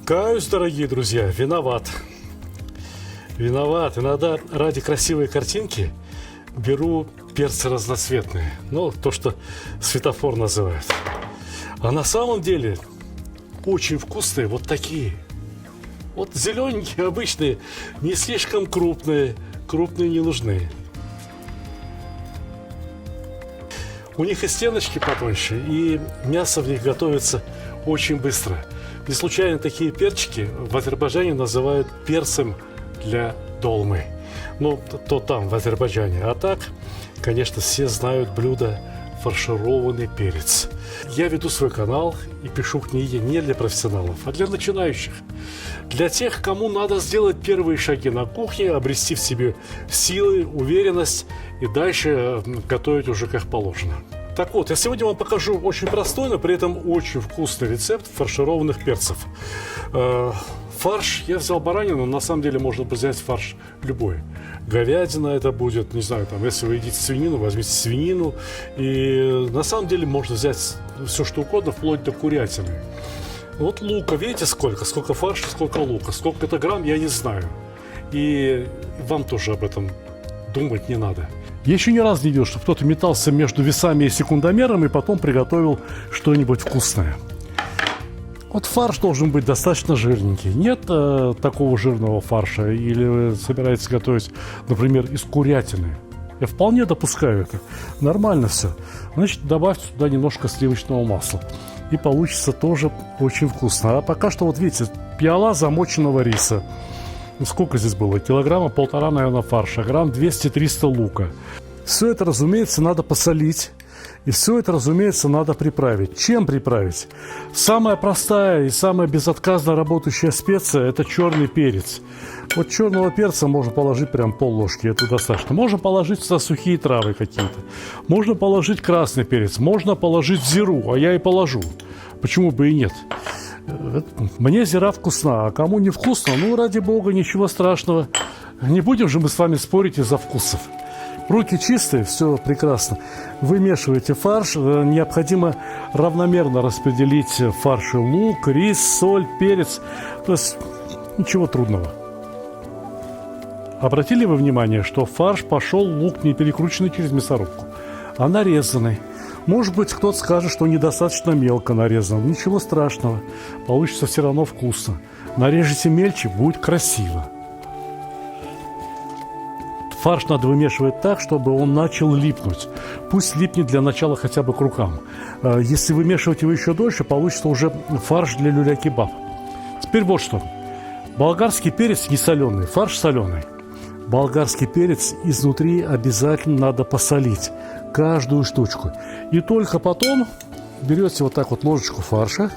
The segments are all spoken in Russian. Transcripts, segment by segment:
Каюсь, дорогие друзья, виноват. Виноват. Иногда ради красивой картинки беру перцы разноцветные. Ну, то, что светофор называют. А на самом деле очень вкусные вот такие. Вот зелененькие, обычные, не слишком крупные. Крупные не нужны. У них и стеночки потоньше, и мясо в них готовится очень быстро. Не случайно такие перчики в Азербайджане называют перцем для долмы. Ну, то там, в Азербайджане. А так, конечно, все знают блюдо фаршированный перец. Я веду свой канал и пишу книги не для профессионалов, а для начинающих. Для тех, кому надо сделать первые шаги на кухне, обрести в себе силы, уверенность и дальше готовить уже как положено. Так вот, я сегодня вам покажу очень простой, но при этом очень вкусный рецепт фаршированных перцев. Фарш я взял баранину, на самом деле можно взять фарш любой. Говядина это будет, не знаю, там, если вы едите свинину, возьмите свинину. И на самом деле можно взять все что угодно, вплоть до курятины. Вот лука, видите сколько? Сколько фарша, сколько лука. Сколько это грамм, я не знаю. И вам тоже об этом думать не надо. Я еще ни разу не видел, чтобы кто-то метался между весами и секундомером и потом приготовил что-нибудь вкусное. Вот фарш должен быть достаточно жирненький. Нет такого жирного фарша? Или вы собираетесь готовить, например, из курятины? Я вполне допускаю это. Нормально все. Значит, добавьте туда немножко сливочного масла. И получится тоже очень вкусно. А пока что, вот видите, пиала замоченного риса. Ну, сколько здесь было? Килограмма полтора, наверное, фарша. Грамм 200-300 лука. Все это, разумеется, надо посолить. И все это, разумеется, надо приправить. Чем приправить? Самая простая и самая безотказно работающая специя – это черный перец. Вот черного перца можно положить прям пол-ложки, это достаточно. Можно положить сюда сухие травы какие-то. Можно положить красный перец, можно положить зиру, а я и положу. Почему бы и нет? Мне зира вкусна, а кому не вкусно, ну, ради бога, ничего страшного. Не будем же мы с вами спорить из-за вкусов. Руки чистые, все прекрасно. Вымешиваете фарш. Необходимо равномерно распределить в фарше лук, рис, соль, перец. То есть ничего трудного. Обратили вы внимание, что в фарш пошел лук не перекрученный через мясорубку, а нарезанный. Может быть, кто-то скажет, что недостаточно мелко нарезан. Ничего страшного. Получится все равно вкусно. Нарежете мельче, будет красиво. Фарш надо вымешивать так, чтобы он начал липнуть. Пусть липнет для начала хотя бы к рукам. Если вымешивать его еще дольше, получится уже фарш для люля-кебаб. Теперь вот что. Болгарский перец не соленый, фарш соленый. Болгарский перец изнутри обязательно надо посолить. Каждую штучку. И только потом берете вот так вот ложечку фарша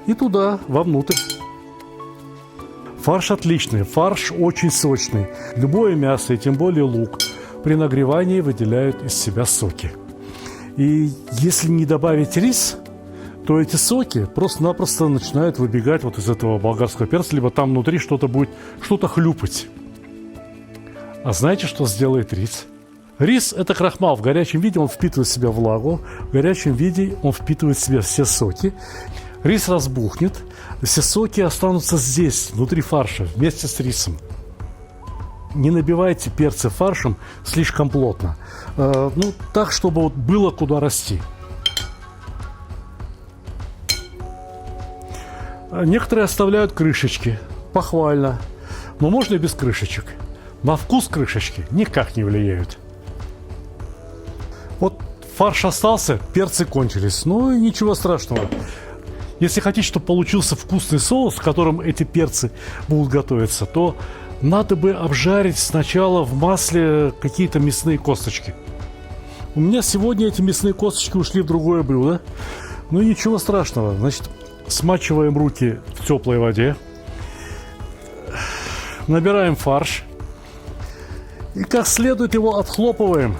и туда, вовнутрь. Фарш отличный, фарш очень сочный. Любое мясо, и тем более лук, при нагревании выделяют из себя соки. И если не добавить рис, то эти соки просто-напросто начинают выбегать вот из этого болгарского перца, либо там внутри что-то будет, что-то хлюпать. А знаете, что сделает рис? Рис – это крахмал. В горячем виде он впитывает в себя влагу, в горячем виде он впитывает в себя все соки. Рис разбухнет, все соки останутся здесь, внутри фарша, вместе с рисом. Не набивайте перцы фаршем слишком плотно. Ну, так, чтобы вот было куда расти. Некоторые оставляют крышечки. Похвально. Но можно и без крышечек. На вкус крышечки никак не влияют. Вот фарш остался, перцы кончились. Ну и ничего страшного. Если хотите, чтобы получился вкусный соус, в котором эти перцы будут готовиться, то надо бы обжарить сначала в масле какие-то мясные косточки. У меня сегодня эти мясные косточки ушли в другое блюдо. Ну и ничего страшного. Значит, смачиваем руки в теплой воде. Набираем фарш. И как следует его отхлопываем,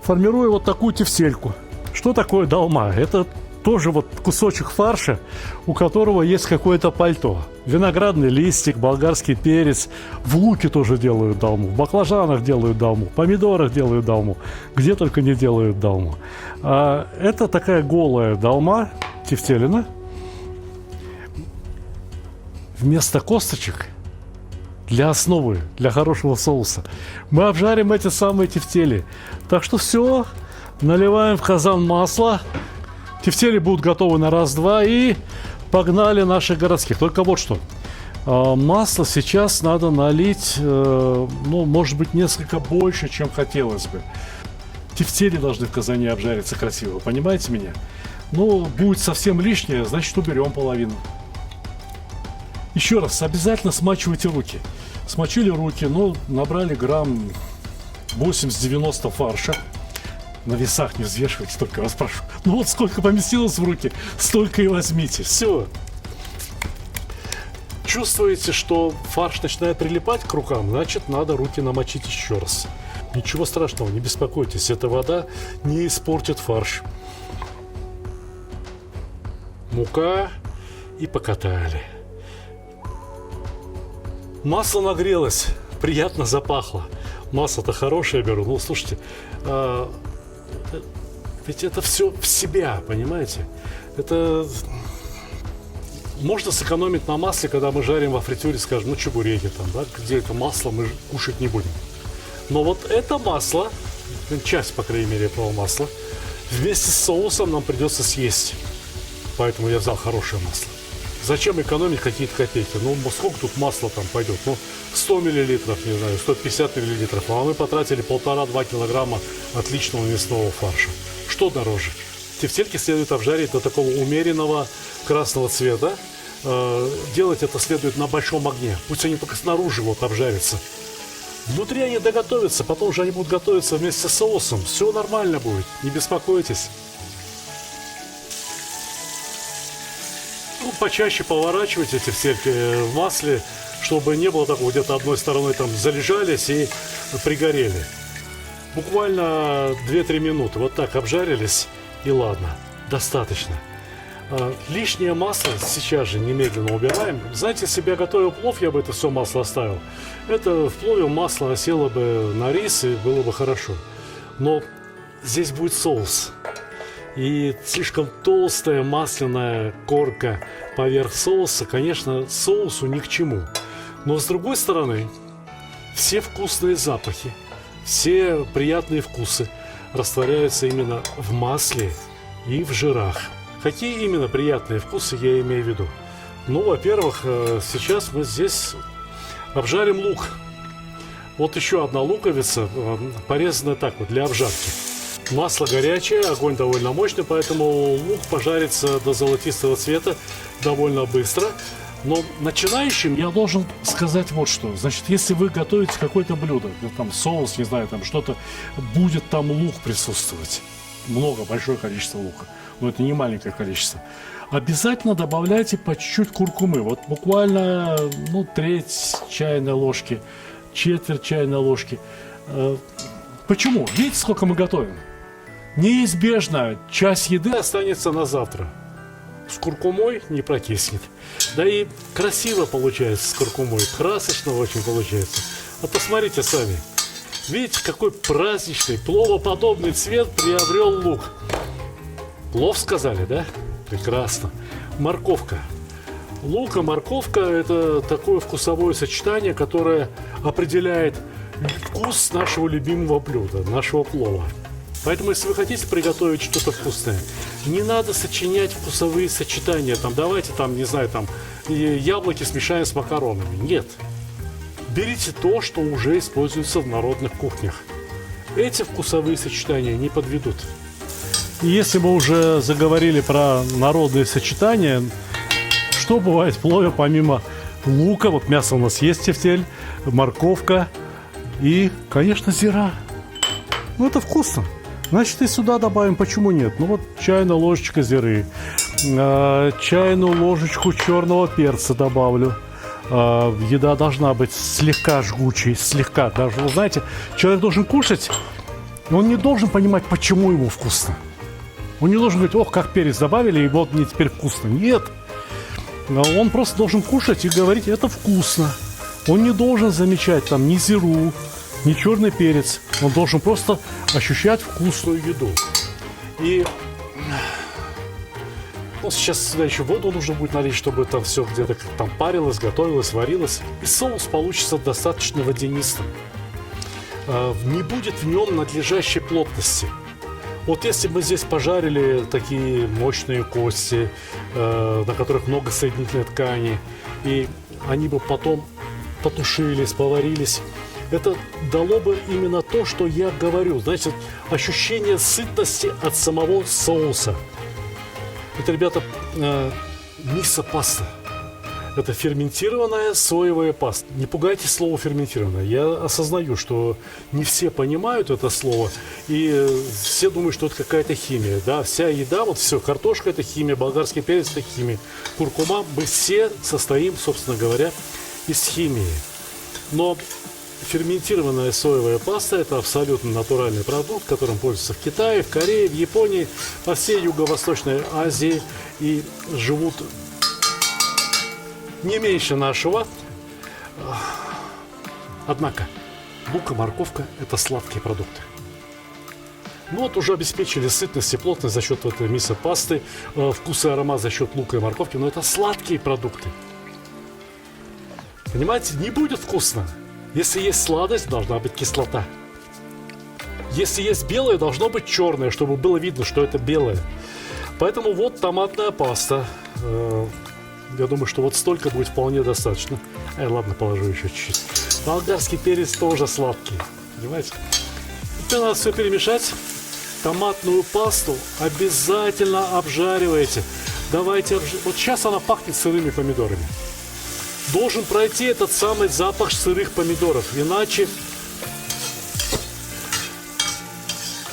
формируя вот такую тефтельку. Что такое долма? Это тоже вот кусочек фарша, у которого есть какое-то пальто. Виноградный листик, болгарский перец. В луке тоже делают долму, в баклажанах делают долму, в помидорах делают долму. Где только не делают долму. Это такая голая долма, тефтелина. Вместо косточек для основы, для хорошего соуса мы обжарим эти самые тефтели. Так что все, наливаем в казан масло. Тефтели будут готовы на раз-два и погнали наших городских. Только вот что. Масло сейчас надо налить, ну, может быть, несколько больше, чем хотелось бы. Тефтели должны в казане обжариться красиво, понимаете меня? Ну, будет совсем лишнее, значит, уберем половину. Еще раз, обязательно смачивайте руки. Смочили руки, ну, набрали грамм 80-90 фарша. На весах не взвешивайте, только вас прошу. Ну вот сколько поместилось в руки, столько и возьмите. Все. Чувствуете, что фарш начинает прилипать к рукам, значит, надо руки намочить еще раз. Ничего страшного, не беспокойтесь, эта вода не испортит фарш. Мука и покатали. Масло нагрелось, приятно запахло. Масло-то хорошее беру. Ну, слушайте, ведь это все в себя, понимаете? Это можно сэкономить на масле, когда мы жарим во фритюре, скажем, ну, чебуреки там, да, где это масло мы кушать не будем. Но вот это масло, часть, по крайней мере, этого масла, вместе с соусом нам придется съесть. Поэтому я взял хорошее масло. Зачем экономить какие-то копейки? Ну, сколько тут масла там пойдет? Ну, 100 миллилитров, не знаю, 150 миллилитров. А мы потратили 1,5-2 килограмма отличного мясного фарша. Что дороже? Тефтельки следует обжарить до такого умеренного красного цвета. Делать это следует на большом огне. Пусть они только снаружи вот обжарятся. Внутри они доготовятся, потом же они будут готовиться вместе с соусом. Все нормально будет, не беспокойтесь. Ну, почаще поворачивайте тефтельки в масле, чтобы не было такого, где-то одной стороной там залежались и пригорели. Буквально 2-3 минуты вот так обжарились, и ладно, достаточно. Лишнее масло сейчас же немедленно убираем. Знаете, если бы я готовил плов, я бы это все масло оставил. Это в плове масло осело бы на рис, и было бы хорошо. Но здесь будет соус. И слишком толстая масляная корка поверх соуса, конечно, соусу ни к чему. Но с другой стороны, все вкусные запахи, все приятные вкусы растворяются именно в масле и в жирах. Какие именно приятные вкусы я имею в виду? Ну, во-первых, сейчас мы здесь обжарим лук. Вот еще одна луковица, порезанная так вот для обжарки. Масло горячее, огонь довольно мощный, поэтому лук пожарится до золотистого цвета довольно быстро. Но начинающим я должен сказать вот что. Значит, если вы готовите какое-то блюдо, там соус, не знаю, там что-то, будет там лук присутствовать. Много, большое количество лука. Но это не маленькое количество. Обязательно добавляйте по чуть-чуть куркумы. Вот буквально, ну, треть чайной ложки, четверть чайной ложки. Почему? Видите, сколько мы готовим? Неизбежно часть еды останется на завтра. С куркумой не прокиснет. Да и красиво получается с куркумой. Красочно очень получается. А посмотрите сами. Видите, какой праздничный, пловоподобный цвет приобрел лук. Плов сказали, да? Прекрасно. Морковка. Лук и морковка – это такое вкусовое сочетание, которое определяет вкус нашего любимого блюда, нашего плова. Поэтому, если вы хотите приготовить что-то вкусное, не надо сочинять вкусовые сочетания. Там, давайте, там, не знаю, там, яблоки смешаем с макаронами. Нет. Берите то, что уже используется в народных кухнях. Эти вкусовые сочетания не подведут. И если мы уже заговорили про народные сочетания, что бывает в плове помимо лука? Вот мясо у нас есть, тефтель, морковка и, конечно, зира. Ну, это вкусно. Значит, и сюда добавим, почему нет? Ну, вот чайная ложечка зиры, чайную ложечку черного перца добавлю. Еда должна быть слегка жгучей, слегка. Даже, вы знаете, человек должен кушать, и он не должен понимать, почему ему вкусно. Он не должен говорить: ох, как перец добавили, и вот мне теперь вкусно. Нет. Он просто должен кушать и говорить: это вкусно. Он не должен замечать там ни зиру, ни черный перец. Он должен просто ощущать вкусную еду. И сейчас сюда еще воду нужно будет налить, чтобы там все где-то там парилось, готовилось, варилось. И соус получится достаточно водянистым. Не будет в нем надлежащей плотности. Вот если бы мы здесь пожарили такие мощные кости, на которых много соединительной ткани, и они бы потом потушились, поварились, это дало бы именно то, что я говорю. Знаете, ощущение сытности от самого соуса. Это, ребята, мисо-паста. Это ферментированная соевая паста. Не пугайтесь слова ферментированная. Я осознаю, что не все понимают это слово, и все думают, что это какая-то химия. Да, вся еда, вот все, картошка – это химия, болгарский перец – это химия, куркума. Мы все состоим, собственно говоря, из химии. Но ферментированная соевая паста – это абсолютно натуральный продукт, которым пользуются в Китае, в Корее, в Японии, по всей Юго-Восточной Азии, и живут не меньше нашего. Однако лук и морковка – это сладкие продукты. Ну вот уже обеспечили сытность и плотность за счет этой мисо-пасты, вкус и аромат за счет лука и морковки, но это сладкие продукты. Понимаете, не будет вкусно. Если есть сладость, должна быть кислота. Если есть белое, должно быть черное, чтобы было видно, что это белое. Поэтому вот томатная паста. Я думаю, что вот столько будет вполне достаточно. Ладно, положу еще чуть-чуть. Болгарский перец тоже сладкий. Понимаете? Теперь надо все перемешать. Томатную пасту обязательно обжаривайте. Давайте вот сейчас она пахнет сырыми помидорами. Должен пройти этот самый запах сырых помидоров. Иначе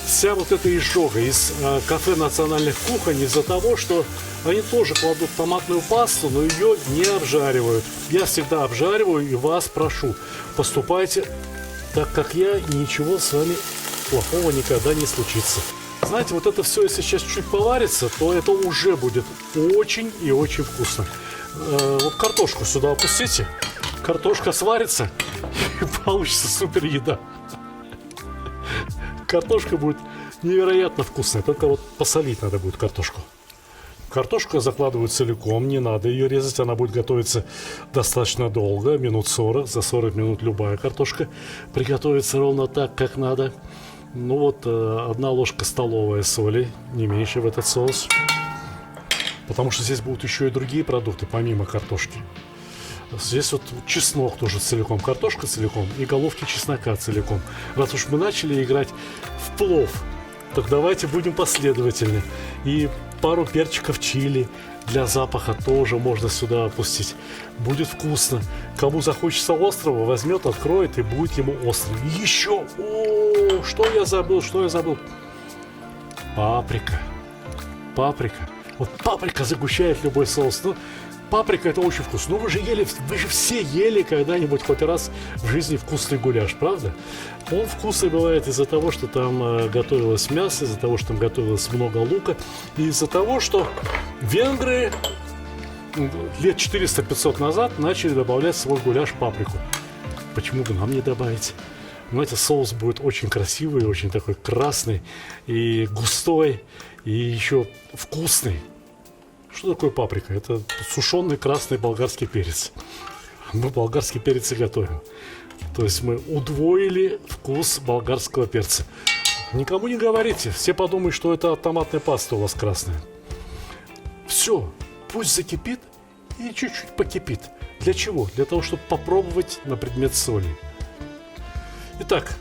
вся вот эта изжога из кафе национальных кухонь из-за того, что они тоже кладут томатную пасту, но ее не обжаривают. Я всегда обжариваю и вас прошу, поступайте так, как я, и ничего с вами плохого никогда не случится. Знаете, вот это все, если сейчас чуть поварится, то это уже будет очень и очень вкусно. Вот картошку сюда опустите, картошка сварится, и получится супер еда. Картошка будет невероятно вкусная, только вот посолить надо будет картошку. Картошку закладывают целиком, не надо ее резать, она будет готовиться достаточно долго, минут 40, за 40 минут любая картошка приготовится ровно так, как надо. Ну вот, 1 ложка столовая соли, не меньше в этот соус. Потому что здесь будут еще и другие продукты, помимо картошки. Здесь вот чеснок тоже целиком, картошка целиком и головки чеснока целиком. Раз уж мы начали играть в плов, так давайте будем последовательны. И пару перчиков чили для запаха тоже можно сюда опустить. Будет вкусно. Кому захочется острого, возьмет, откроет, и будет ему острый. И еще, что я забыл? Паприка. Вот паприка загущает любой соус. Ну, паприка — это очень вкусно. Ну, вы же все ели когда-нибудь хоть раз в жизни вкусный гуляш, правда? Он вкусный бывает из-за того, что там готовилось мясо, из-за того, что там готовилось много лука, и из-за того, что венгры лет 400-500 назад начали добавлять в свой гуляш паприку. Почему бы нам не добавить? Знаете, соус будет очень красивый, очень такой красный и густой, и еще вкусный. Что такое паприка? Это сушеный красный болгарский перец. Мы болгарский перец и готовим. То есть мы удвоили вкус болгарского перца. Никому не говорите. Все подумают, что это томатная паста у вас красная. Все, пусть закипит и чуть-чуть покипит. Для чего? Для того, чтобы попробовать на предмет соли. Итак,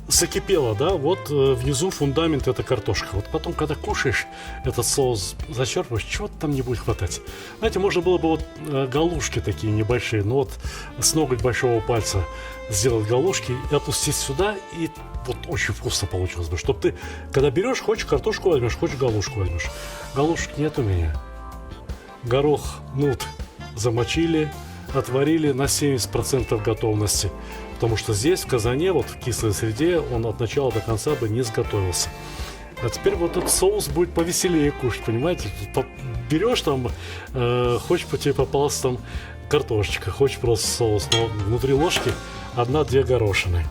закипело, да? Вот внизу фундамент — это картошка. Вот потом, когда кушаешь этот соус, зачерпываешь, чего-то там не будет хватать. Знаете, можно было бы вот галушки такие небольшие, но вот с ноготь большого пальца сделать галушки и опустить сюда, и вот очень вкусно получилось бы. Чтоб ты, когда берешь, хочешь картошку возьмешь, хочешь галушку возьмешь. Галушек нет у меня. Горох, нут замочили, отварили на 70% готовности. Потому что здесь, в казане, вот в кислой среде, он от начала до конца бы не сготовился. А теперь вот этот соус будет повеселее кушать, понимаете? Берешь там, хочешь по тебе попалась там картошечка, хочешь просто соус, но внутри ложки 1-2 горошины.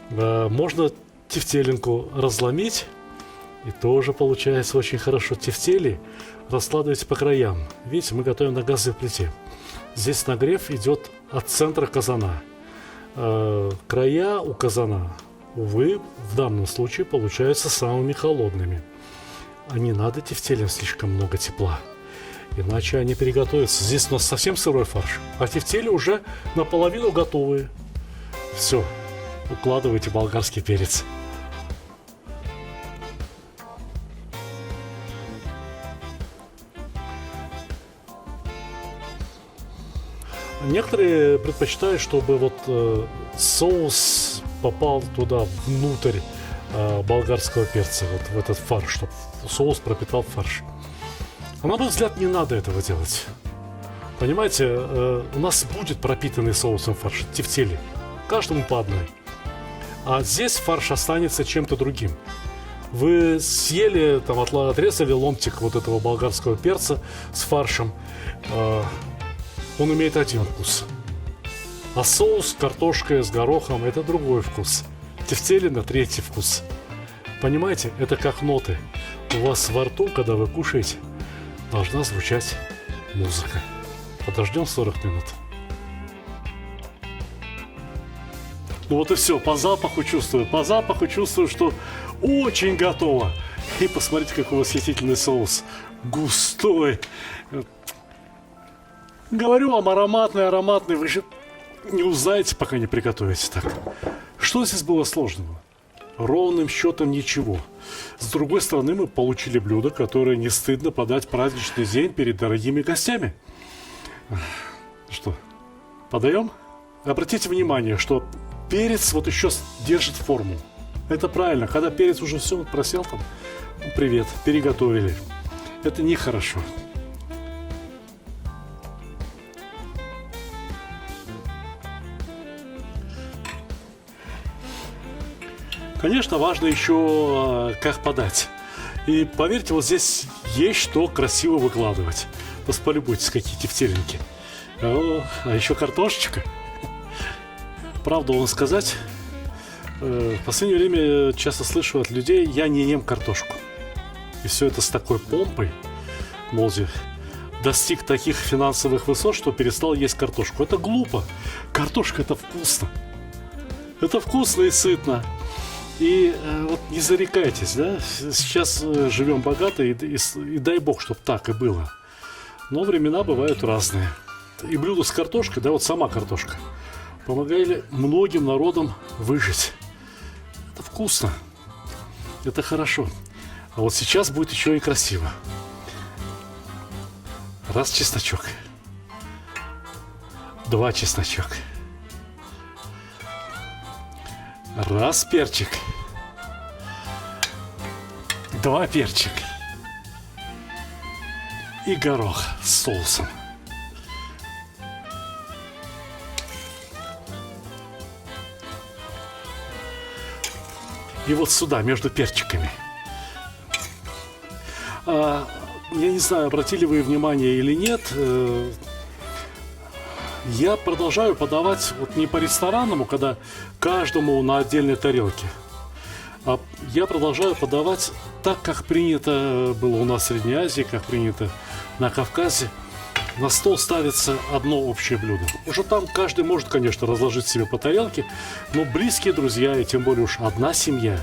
Можно тефтелинку разломить, и тоже получается очень хорошо. Тефтели раскладывайте по краям. Видите, мы готовим на газовой плите. Здесь нагрев идет от центра казана. Края у казана, увы, в данном случае получаются самыми холодными. А не надо тефтелям слишком много тепла, иначе они переготовятся. Здесь у нас совсем сырой фарш, а тефтели уже наполовину готовые. Все, укладывайте болгарский перец. Некоторые предпочитают, чтобы вот соус попал туда внутрь болгарского перца, вот в этот фарш, чтобы соус пропитал фарш. А на мой взгляд, не надо этого делать. Понимаете, у нас будет пропитанный соусом фарш, тефтели, каждому по одной. А здесь фарш останется чем-то другим. Вы съели, там, отрезали ломтик вот этого болгарского перца с фаршем, он имеет один вкус. А соус с картошкой, с горохом – это другой вкус. Тефтелина – третий вкус. Понимаете, это как ноты. У вас во рту, когда вы кушаете, должна звучать музыка. Подождем 40 минут. Ну вот и все, по запаху чувствую, что очень готово. И посмотрите, какой восхитительный соус. Густой. Говорю вам, ароматный, вы же не узнаете, пока не приготовите так. Что здесь было сложного? Ровным счетом ничего. С другой стороны, мы получили блюдо, которое не стыдно подать в праздничный день перед дорогими гостями. Что, подаем? Обратите внимание, что перец вот еще держит форму. Это правильно, когда перец уже все просел там, привет, переготовили. Это нехорошо. Конечно, важно еще, как подать. И поверьте, вот здесь есть что красиво выкладывать. Полюбуйтесь, какие тефтелинки. А еще картошечка. Правду вам сказать, в последнее время часто слышу от людей: я не ем картошку. И все это с такой помпой, мол, достиг таких финансовых высот, что перестал есть картошку. Это глупо. Картошка – это вкусно. Это вкусно и сытно. И вот не зарекайтесь, да, сейчас живем богато, и дай бог, чтобы так и было. Но времена бывают разные. И блюдо с картошкой, да, вот сама картошка, помогали многим народам выжить. Это вкусно, это хорошо. А вот сейчас будет еще и красиво. Раз чесночок, 2 чесночок. Раз перчик, 2 перчик и горох с соусом. И вот сюда, между перчиками. Я не знаю, обратили вы внимание или нет, я продолжаю подавать вот не по-ресторанному, когда каждому на отдельной тарелке. А я продолжаю подавать так, как принято было у нас в Средней Азии, как принято на Кавказе. На стол ставится одно общее блюдо. Уже там каждый может, конечно, разложить себе по тарелке, но близкие друзья, и тем более уж одна семья,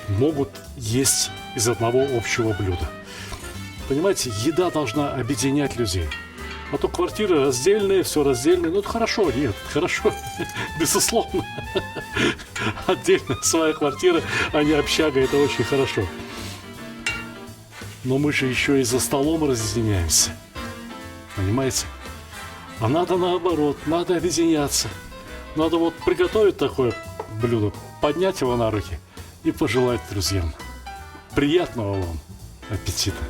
могут есть из одного общего блюда. Понимаете, еда должна объединять людей. А то квартиры раздельные, все раздельные. Ну, это хорошо, нет, хорошо, безусловно. Отдельная своя квартира, а не общага, это очень хорошо. Но мы же еще и за столом разъединяемся. Понимаете? А надо наоборот, надо объединяться. Надо вот приготовить такое блюдо, поднять его на руки и пожелать друзьям. Приятного вам аппетита!